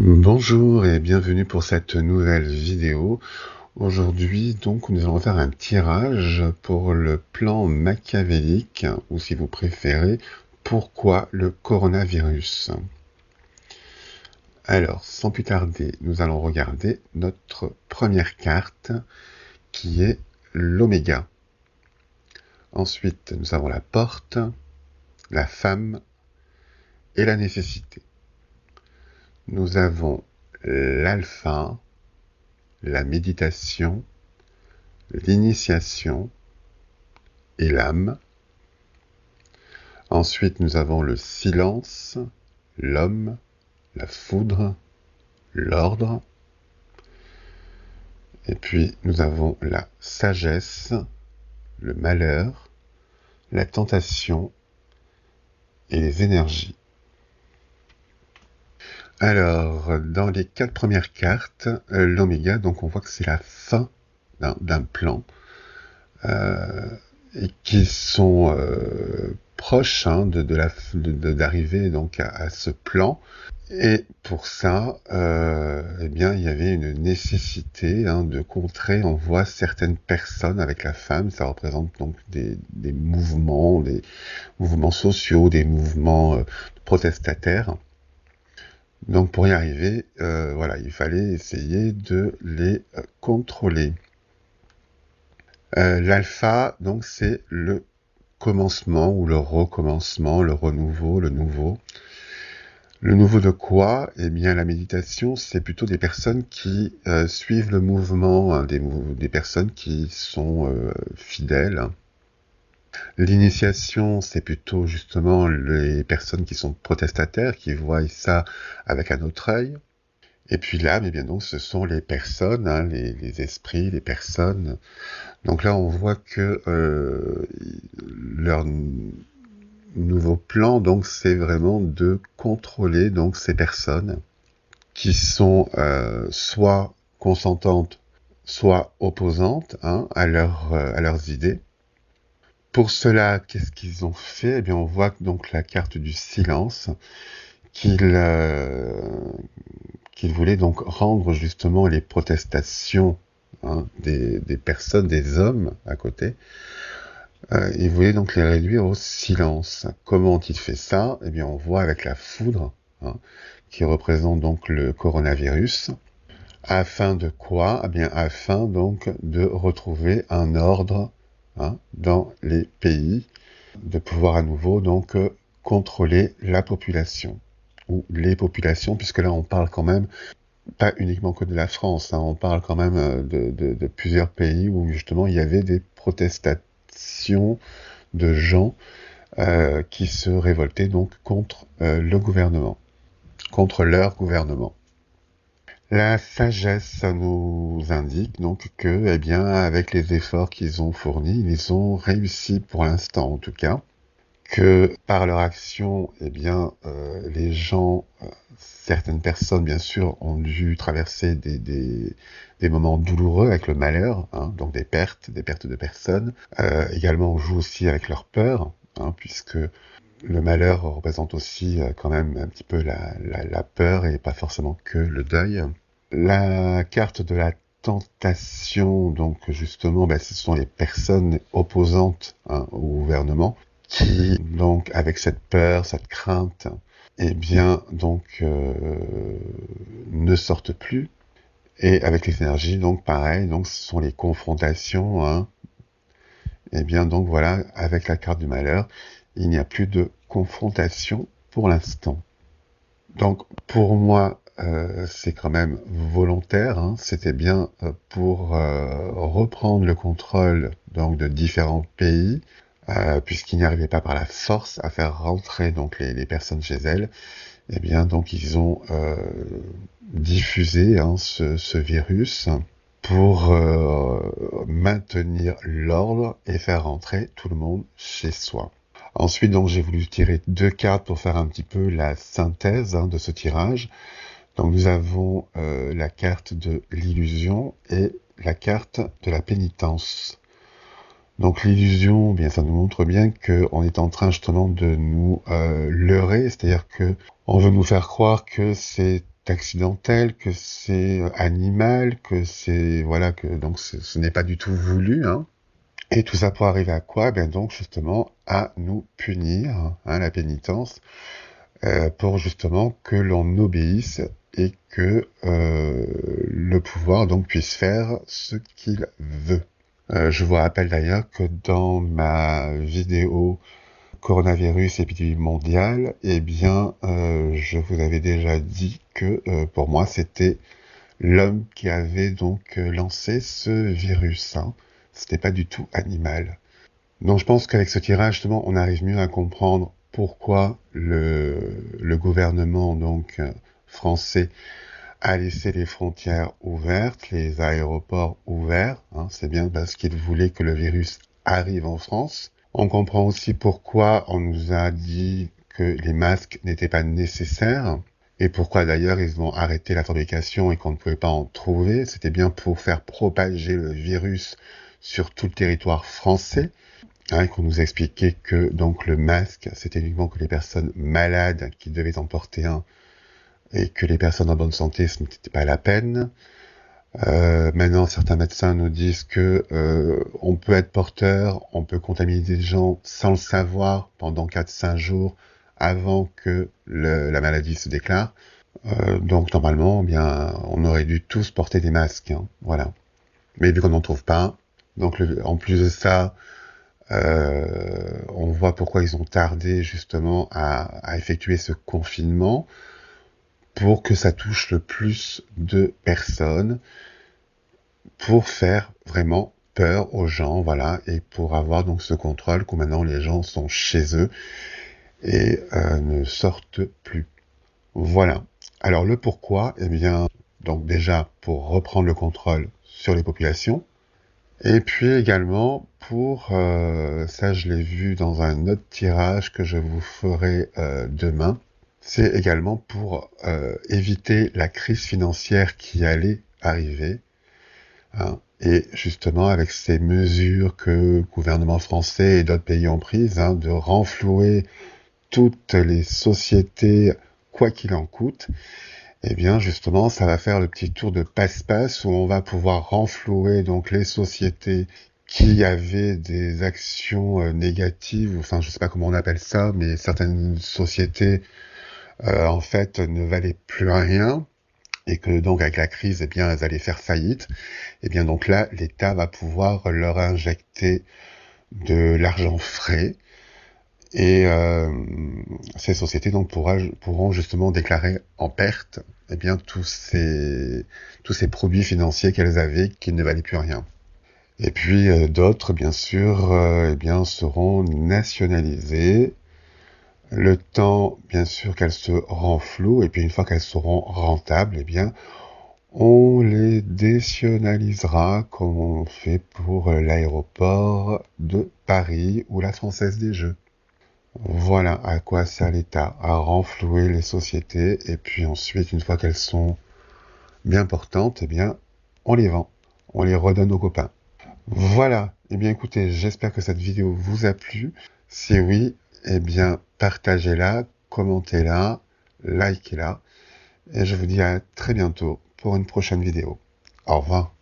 Bonjour et bienvenue pour cette nouvelle vidéo. Aujourd'hui, donc, nous allons faire un tirage pour le plan machiavélique, ou si vous préférez, pourquoi le coronavirus. Alors, sans plus tarder, nous allons regarder notre première carte, qui est l'oméga. Ensuite, nous avons la porte, la femme et la nécessité. Nous avons l'alpha, la méditation, l'initiation et l'âme. Ensuite, nous avons le silence, l'homme, la foudre, l'ordre. Et puis, nous avons la sagesse, le malheur, la tentation et les énergies. Alors, dans les 4 premières cartes, l'oméga, donc on voit que c'est la fin d'un plan. Et qui sont proches d'arriver donc à ce plan. Et pour ça, eh bien, il y avait une nécessité de contrer. On voit certaines personnes avec la femme, ça représente donc des mouvements sociaux, des mouvements protestataires. Donc pour y arriver, voilà, il fallait essayer de les contrôler. L'alpha, donc, c'est le commencement ou le recommencement, le renouveau, le nouveau. Le nouveau de quoi? Eh bien, la méditation, c'est plutôt des personnes qui suivent le mouvement, des personnes qui sont fidèles. L'initiation, c'est plutôt justement les personnes qui sont protestataires, qui voient ça avec un autre œil. Et puis l'âme, eh bien donc, ce sont les personnes, les esprits, les personnes. Donc là, on voit que leur nouveau plan, donc, c'est vraiment de contrôler donc ces personnes qui sont soit consentantes, soit opposantes à leurs idées. Pour cela, qu'est-ce qu'ils ont fait? Eh bien, on voit donc la carte du silence qu'ils voulaient donc rendre justement les protestations des personnes, des hommes à côté. Il voulait donc les réduire au silence. Comment ont-ils fait ça? Eh bien, on voit avec la foudre, qui représente donc le coronavirus. Afin de quoi? Eh bien, afin donc de retrouver un ordre dans les pays, de pouvoir à nouveau donc contrôler la population ou les populations, puisque là on parle quand même pas uniquement que de la France, on parle quand même de plusieurs pays où justement il y avait des protestations de gens qui se révoltaient donc contre le gouvernement, contre leur gouvernement. La sagesse nous indique donc que, eh bien, avec les efforts qu'ils ont fournis, ils ont réussi pour l'instant en tout cas, que par leur action, eh bien, les gens, certaines personnes, bien sûr, ont dû traverser des moments douloureux avec le malheur, donc des pertes de personnes. Également, on joue aussi avec leur peur, puisque le malheur représente aussi quand même un petit peu la peur et pas forcément que le deuil. La carte de la tentation, donc justement, ce sont les personnes opposantes au gouvernement qui, donc, avec cette peur, cette crainte, eh bien, donc, ne sortent plus. Et avec les énergies, donc, pareil, donc, ce sont les confrontations, eh bien, donc, voilà, avec la carte du malheur, il n'y a plus de confrontation pour l'instant. Donc, pour moi, c'est quand même volontaire, c'était bien pour reprendre le contrôle donc de différents pays, puisqu'ils n'y arrivaient pas par la force à faire rentrer donc les personnes chez elles. Eh bien, donc ils ont diffusé ce virus pour maintenir l'ordre et faire rentrer tout le monde chez soi. Ensuite, donc, j'ai voulu tirer 2 cartes pour faire un petit peu la synthèse de ce tirage. Donc, nous avons la carte de l'illusion et la carte de la pénitence. Donc, l'illusion, bien, ça nous montre bien qu'on est en train justement de nous leurrer, c'est-à-dire que on veut nous faire croire que c'est accidentel, que c'est animal, que c'est voilà que donc ce n'est pas du tout voulu, hein. Et tout ça pour arriver à quoi? Ben donc justement à nous punir, hein, la pénitence, pour justement que l'on obéisse et que le pouvoir donc puisse faire ce qu'il veut. Je vous rappelle d'ailleurs que dans ma vidéo coronavirus épidémie mondiale, eh bien, je vous avais déjà dit que pour moi c'était l'homme qui avait donc lancé ce virus, hein. C'était pas du tout animal. Donc je pense qu'avec ce tirage, justement, on arrive mieux à comprendre pourquoi le gouvernement donc français a laissé les frontières ouvertes, les aéroports ouverts, hein. C'est bien parce qu'il voulait que le virus arrive en France. On comprend aussi pourquoi on nous a dit que les masques n'étaient pas nécessaires et pourquoi d'ailleurs ils ont arrêté la fabrication et qu'on ne pouvait pas en trouver. C'était bien pour faire propager le virus sur tout le territoire français. Hein, qu'on nous expliquait que donc le masque, c'était uniquement que les personnes malades qui devaient en porter un et que les personnes en bonne santé, ce n'était pas la peine. Maintenant, certains médecins nous disent que on peut être porteur, on peut contaminer des gens sans le savoir pendant 4-5 jours avant que la maladie se déclare. Donc normalement, eh bien, on aurait dû tous porter des masques, hein, voilà. Mais vu qu'on n'en trouve pas, donc en plus de ça, on voit pourquoi ils ont tardé justement à effectuer ce confinement pour que ça touche le plus de personnes, pour faire vraiment peur aux gens, voilà, et pour avoir donc ce contrôle que maintenant les gens sont chez eux et ne sortent plus. Voilà. Alors le pourquoi, eh bien, donc déjà pour reprendre le contrôle sur les populations, et puis également pour, ça je l'ai vu dans un autre tirage que je vous ferai demain, c'est également pour éviter la crise financière qui allait arriver, hein, et justement avec ces mesures que le gouvernement français et d'autres pays ont prises, hein, de renflouer toutes les sociétés quoi qu'il en coûte, eh bien justement ça va faire le petit tour de passe-passe où on va pouvoir renflouer donc les sociétés qui avaient des actions négatives, enfin je sais pas comment on appelle ça, mais certaines sociétés en fait ne valaient plus rien et que donc avec la crise, eh bien elles allaient faire faillite. Et bien donc là, l'État va pouvoir leur injecter de l'argent frais et ces sociétés donc pourront justement déclarer en perte eh bien tous ces produits financiers qu'elles avaient qui ne valaient plus rien. Et puis d'autres bien sûr eh bien seront nationalisés le temps bien sûr qu'elles se renflouent et puis une fois qu'elles seront rentables eh bien on les nationalisera comme on fait pour l'aéroport de Paris ou la Française des Jeux. Voilà à quoi sert l'État, à renflouer les sociétés, et puis ensuite, une fois qu'elles sont bien portantes, eh bien, on les vend, on les redonne aux copains. Voilà, eh bien écoutez, j'espère que cette vidéo vous a plu. Si oui, eh bien, partagez-la, commentez-la, likez-la, et je vous dis à très bientôt pour une prochaine vidéo. Au revoir.